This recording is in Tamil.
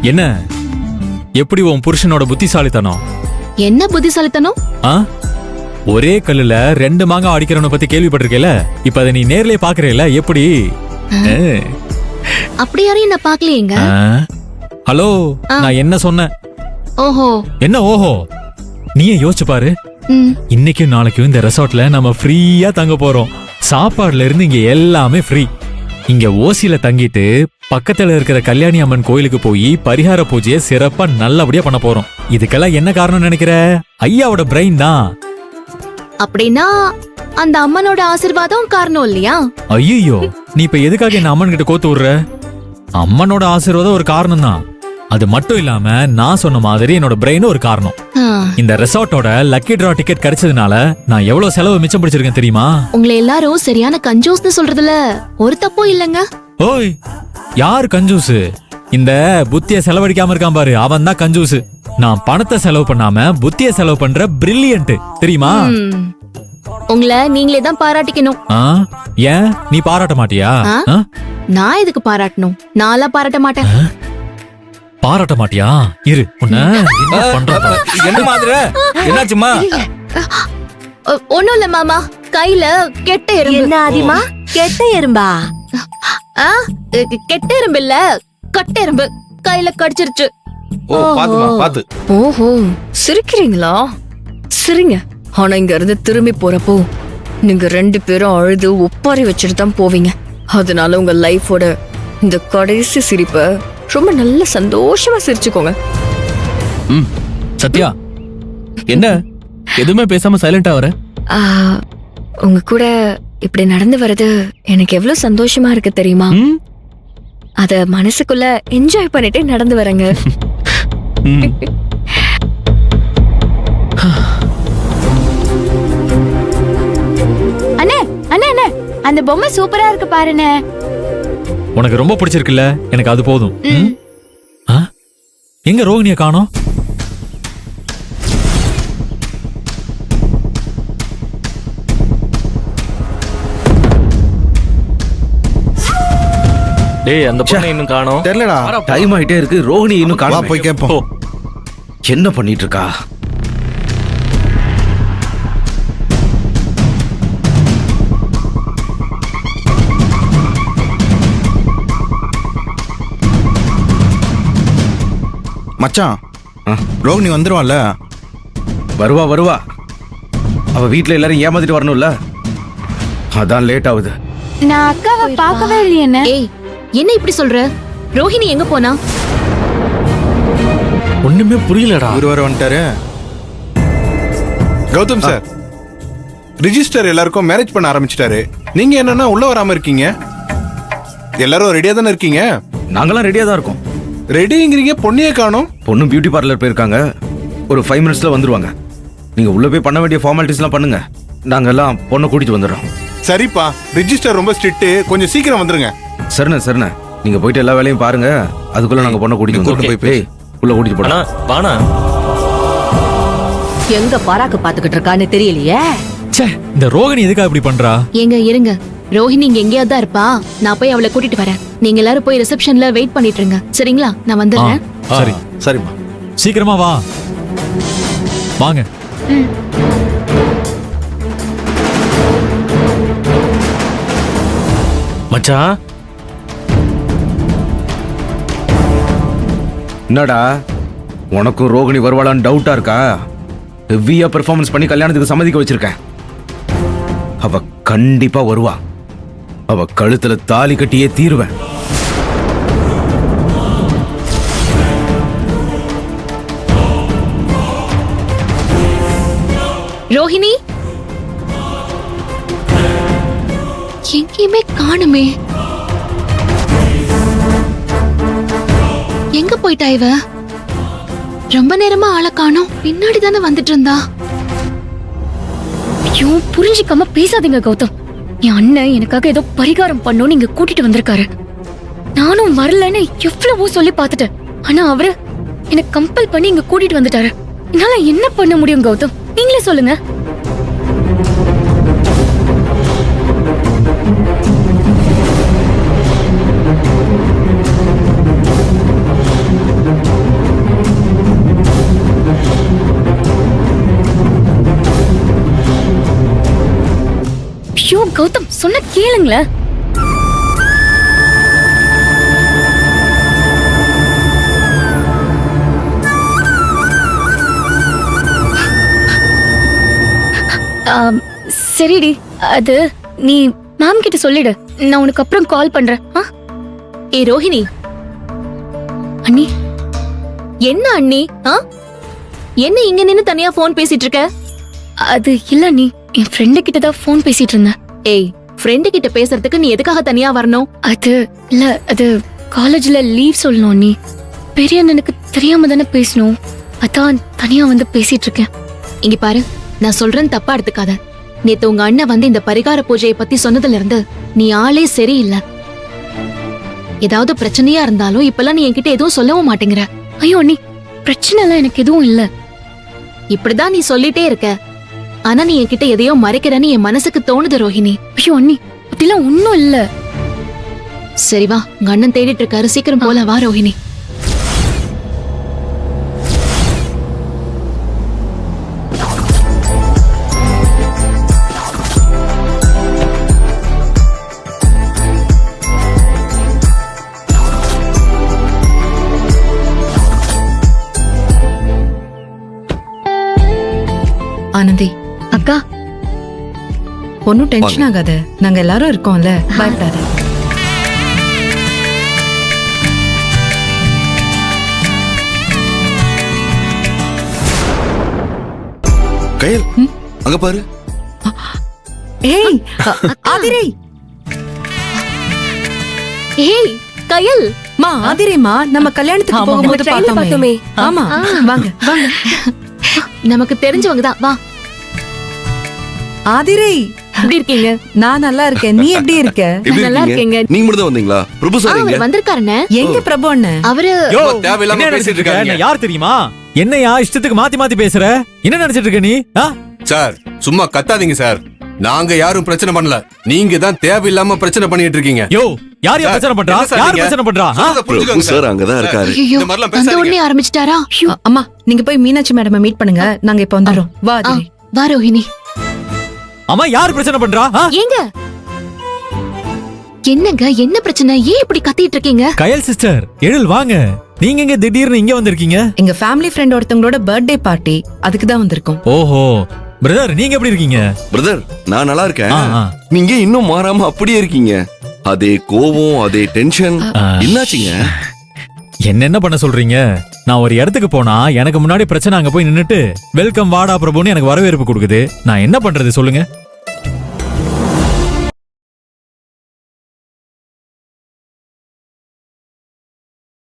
என்ன எப்படி உன் புருஷனோட புத்திசாலித்தனம்? என்ன புத்திசாலித்தனம்? ஒரே கல்லுல 2 மாங்காய் அடிக்கிறவனை பத்தி கேள்விப்பட்டிருக்கேல, இப்ப அதை நீ நேர்லயே பாக்குறேல, எப்படி? அப்படி யாரையும் நான் பாக்கலையேங்க. ஹலோ, நான் என்ன சொன்னேன்? ஓஹோ. என்ன ஓஹோ? நீயே யோசிச்சு பாரு. இன்னைக்கும் நாளைக்கும் இந்த ரெசார்ட்ல நம்ம ஃப்ரீயா தங்க போறோம். சாப்பாடுல இருந்து இங்க எல்லாமே ஃப்ரீ. இங்க ஓசியில தங்கிட்டு பக்கத்துல இருக்கிற கல்யாணி அம்மன் கோயிலுக்கு போய் பரிகார பூஜையை சிறப்பா நல்லபடியா பண்ண போறோம். இதுக்கெல்லாம் என்ன காரணம் நினைக்கிற? ஐயாவோட பிரெயின் தான். அப்படின்னா அந்த அம்மனோட ஆசீர்வாதம் காரணம் இல்லையா? ஐயோ, நீ இப்ப எதுக்காக என்ன அம்மன் கிட்ட கோத்து விடுற? அம்மனோட ஆசீர்வாதம் ஒரு காரணம் தான். அது மட்டும் இல்லாம நான் சொன்ன மாதிரி என்னோட பிரெயின் ஒரு காரணம். இந்த ரெசார்ட்டோட லக்கி டிரா டிக்கெட் கிடைச்சதுனால நான் எவ்வளவு செலவு மிச்சம் பிடிச்சிருக்கேன் தெரியுமா? உங்களை எல்லாரும் சரியான கஞ்சூஸ்னு சொல்றதுல ஒரு தப்பும் இல்லங்க. ஓய், யார் கஞ்சூசு? இந்த புத்திய செலவழிக்காம இருக்கான் பாரு, அவன் தான் கஞ்சூசு. நான் பணத்தை செலவு பண்ணாம புத்திய செலவு பண்ற பிரில்லியன்ட், தெரியுமா? உங்களை நீங்களே தான் பாராட்டிக்கணும். ஏன் நீ பாராட்ட மாட்டியா? நான் எதுக்கு பாராட்டணும்? நான்லாம் பாராட்ட மாட்டேன். பாராட்ட மாட்டியா? இரு, உன்ன என்ன பண்ற? என்ன மாதிரி? என்னாச்சுமா? ஒண்ணும் இல்ல மாமா, கையில கெட்ட எறும்பு. என்ன ஆதிமா? கெட்ட எறும்பா? கெட்ட எறும்பு இல்ல, கட்ட எறும்பு கையில கடிச்சிருச்சு. ஓ, பாத்துமா, பாத்து. ஓஹோ, சிரிக்கிறீங்களா? சரிங்க. ஆனா இங்க இருந்து திரும்பி போறப்போ நீங்க 2 பேரும் அழுது ஒப்பாரி வச்சுட்டு தான் போவீங்க. அதனால உங்க லைஃபோட இந்த கடைசி சிரிப்பை ரொம்ப நல்ல சந்தோஷமா சிரிச்சுக்கோங்க. சத்யா, என்ன எதுவுமே பேசாம சைலண்டா வர? உங்க கூட இப்படி நடந்து வர்றது எனக்கு எவ்வளவு சந்தோஷமா இருக்கு தெரியுமா? அத மனசுக்குள்ள என்ஜாய் பண்ணிட்டே நடந்து வரேங்க. அண்ணே அண்ணே அண்ணே, அந்த பொம்மை சூப்பரா இருக்கு பாருண்ணே. உனக்கு ரொம்ப பிடிச்சிருக்குல்ல, எனக்கு அது போதும். எங்க ரோகிணிய காணோம்? டேய், அந்த பொண்ணை இன்னும் காணோம். தெரியலடா, டைம் ஆயிட்டே இருக்கு. ரோஹிணி இன்னும் காணோம். போய் கேப்போம். என்ன பண்ணிட்டு இருக்கா? மச்சான், ரோகிணி வந்துருவான்ல? வருவா வருவா. அவ வீட்ல எல்லாரும் ஏமாத்திட்டு வரணும்ல, அதான் லேட் ஆகுது. நான் அக்காவை பார்க்கவே இல்லையே. ஏய், என்ன இப்படி சொல்ற? ரோஹிணி எங்க போனா? ஒண்ணுமே புரியலடா. ஒருவர் வந்துட்டாரு. கௌதம் சார், ரிஜிஸ்டர் எல்லாருக்கும் மேரேஜ் பண்ண ஆரம்பிச்சிட்டாரு. நீங்க என்னன்னா உள்ள வராம இருக்கீங்க? எல்லாரும் ரெடியா தானே இருக்கீங்க? நாங்கெல்லாம் ரெடியா தான் இருக்கோம். ரெடிங்கிறீங்க, பொண்ணையே காணோம். பொண்ணு பியூட்டி பார்லர் போயிருக்காங்க. ஒரு 5 மினிட்ஸ்ல வந்துருவாங்க. நீங்க உள்ள போய் பண்ண வேண்டிய ஃபார்மாலிட்டிஸ் எல்லாம் பண்ணுங்க. நாங்க எல்லாம் பொண்ணை கூட்டிட்டு வந்துடுறோம். சரிப்பா, ரிஜிஸ்டர் ரொம்ப ஸ்ட்ரிக்ட், கொஞ்சம் சீக்கிரம் வந்துருங்க. சரிண்ணே சரிண்ணே, நீங்க போயிட்டு எல்லா வேலையும் பாருங்க. அதுக்குள்ள நாங்க பொண்ணை கூட்டிட்டு வந்துடுறோம். போய் உள்ள கூட்டிட்டு போனா வானா. எங்க பாராக்கு பாத்துக்கிட்டு இருக்கான்னு தெரியலையே. இந்த ரோகிணி எதுக்கா இப்படி பண்றா? எங்க இருங்க, ரோஹிணி இங்க எங்கேயாவது தான் இருப்பா. நான் போய் அவளை கூட்டிட்டு வரேன். நீங்க எல்லாரும் போய் ரிசப்ஷன்ல வெயிட் பண்ணிட்டு இருங்க, சரிங்களா? நான் வந்துடுறேன். சரி சரிம்மா, சீக்கிரமா வா. வாங்க. மச்சான், என்னடா உனக்கும் ரோகிணி வருவாளான்னு டவுட்டா இருக்கா? ஹெவியா பெர்ஃபார்மன்ஸ் பண்ணி கல்யாணத்துக்கு சம்மதிக்க வச்சிருக்கேன். அவ கண்டிப்பா வருவா. அவ கழுத்துல தாலி கட்டியே தீருவேன். ரோஹிணி எங்கேயுமே காணுமே. எங்க போயிட்டா இவ? ரொம்ப நேரமா ஆளை காணோம். பின்னாடி தானே வந்துட்டு இருந்தா. ஐயோ, புரிஞ்சிக்காம பேசாதீங்க கௌதம். என் அண்ணன் எனக்காக ஏதோ பரிகாரம் பண்ணணும் நீங்க கூட்டிட்டு வந்திருக்காரு. நானும் வரலன்னு எவ்வளவோ சொல்லி பார்த்துட்டேன். ஆனா அவரு என்ன கம்பல் பண்ணி இங்க கூட்டிட்டு வந்துட்டாரு. என்னால என்ன பண்ண முடியும் கௌதம்? நீங்களே சொல்லுங்க. ஐயோ கௌதம் சொன்ன கேளுங்களேன். சரிடி, அது நீ மேம் கிட்ட சொல்லிடு. நான் உனக்கு அப்புறம் கால் பண்றேன். ஏ ரோஹிணி, அண்ணி, என்ன அண்ணி? என்ன இங்க நின்னு தனியா போன் பேசிட்டு இருக்க? அது இல்ல நீ, என் ஃப்ரெண்டு கிட்ட தான் ஃபோன் பேசிட்டு இருந்தேன். ஏய், ஃப்ரெண்டு கிட்ட பேசுறதுக்கு நீ எதுக்காக தனியா வரணும்? அது இல்ல, அது காலேஜ்ல லீவ் சொல்லணும் நீ. பெரிய அண்ணனுக்கு தெரியாம தானே பேசணும், அதான் தனியா வந்து பேசிட்டு இருக்கேன். இங்க பாரு, நான் சொல்றேன் தப்பா எடுத்துக்காத. நேத்து உங்க அண்ணன் வந்து இந்த பரிகார பூஜையை பத்தி சொன்னதுல இருந்து நீ ஆளே சரியில்லை. ஏதாவது பிரச்சனையா இருந்தாலும் இப்பெல்லாம் நீ என்கிட்ட எதுவும் சொல்லவும் மாட்டேங்கிற. ஐயோ அண்ணி, பிரச்சனை எல்லாம் எனக்கு எதுவும் இல்ல. இப்படிதான் நீ சொல்லிட்டே இருக்க, ஆனா நீ என்கிட்ட எதையோ மறைக்கிறன்னு என் மனசுக்கு தோணுது ரோஹிணி. ஐயோ அண்ணி, அப்படிலாம் ஒன்னும் இல்ல. சரி வா, உங்க அண்ணன் தேடிட்டு இருக்காரு, சீக்கிரம் போலாம் வா ரோஹிணி. ஆனந்தி, அக்கா, ஒன்னும் டென்ஷன் ஆகாத, நாங்க எல்லாரும் இருக்கோம்ல, பயப்படாத. கையல் அங்க பாரு. ஏய் ஆதிரை, ஏய் கயல், மா ஆதிரைமா, நம்ம கல்யாணத்துக்கு போகும்போது பார்த்தோமே. ஆமா, வாங்க வாங்க. நமக்கு தெரிஞ்சவங்க தான், வா. ஆதிரை, எப்படி இருக்கீங்க? நான் நல்லா இருக்கேன், நீ எப்படி இருக்க? நல்லா இருக்கேங்க. நீங்க மட்டும் தான் வந்தீங்களா? பிரபு சார் எங்க? அவர் வந்திருக்காருண்ணே. எங்க பிரபு அண்ணன்? அவரு யோ, தேவையில்லாம என்ன பேசிட்டு நினைச்சிட்டு இருக்க? இருக்காதீங்க. நான் யார் தெரியுமா? என்னையா இஷ்டத்துக்கு மாத்தி மாத்தி பேசுற? என்ன நினைச்சிட்டு இருக்க நீ? சார் சும்மா கத்தாதீங்க சார். நாங்க யாரும் பிரச்சனை பண்ணல, நீங்க தான் தேவையில்லாம பிரச்சனை பண்ணிட்டு இருக்கீங்க. யோ, யார் சார், பிரச்சனை பண்றா? என்ன சார் யார் நீங்க? பிரச்சனை பண்றா? சொல்றத பிரபு புரிஞ்சுக்கோங்க சார் அங்கதான் இருக்காரு. ஐயோ, இந்த மாதிரிலாம் அந்த பேசாதீங்க. உடனே ஆரம்பிச்சிட்டாரா? அம்மா, நீங்க போய் மீனாட்சி மேடம் மீட் பண்ணுங்க, நாங்க இப்ப வந்துடுறோம். வா ஆ, ஆதிரை. வா ரோஹிணி. அம்மா, யார் பிரச்சனை பண்றா? ஏங்க, என்னங்க, என்ன பிரச்சனை? ஏன் இப்படி கத்திட்டு இருக்கீங்க? கயல் சிஸ்டர், எழில் வாங்க. நீங்க எங்க திடீர்னு இங்க வந்திருக்கீங்க? எங்க ஃபேமிலி ஃப்ரெண்ட் ஒருத்தவங்களோட பர்த்டே பார்ட்டி, அதுக்கு தான் வந்திருக்கோம். ஓஹோ, பிரதர் நீங்க எப்படி இருக்கீங்க? பிரதர் நான் நல்லா இருக்கேன். ஆ, ஆ. நீங்க இன்னும் மாறாம அப்படியே இருக்கீங்க. அதே கோவம், அதே டென்ஷன். என்னாச்சுங்க? என்னென்ன பண்ண சொல்றீங்க? நான் ஒரு இடத்துக்கு போனா எனக்கு முன்னாடி பிரச்சனை அங்க போய் நின்னுட்டு வெல்கம் வாடா பிரபுன்னு எனக்கு வரவேற்பு கொடுக்குது. நான் என்ன பண்றது சொல்லுங்க?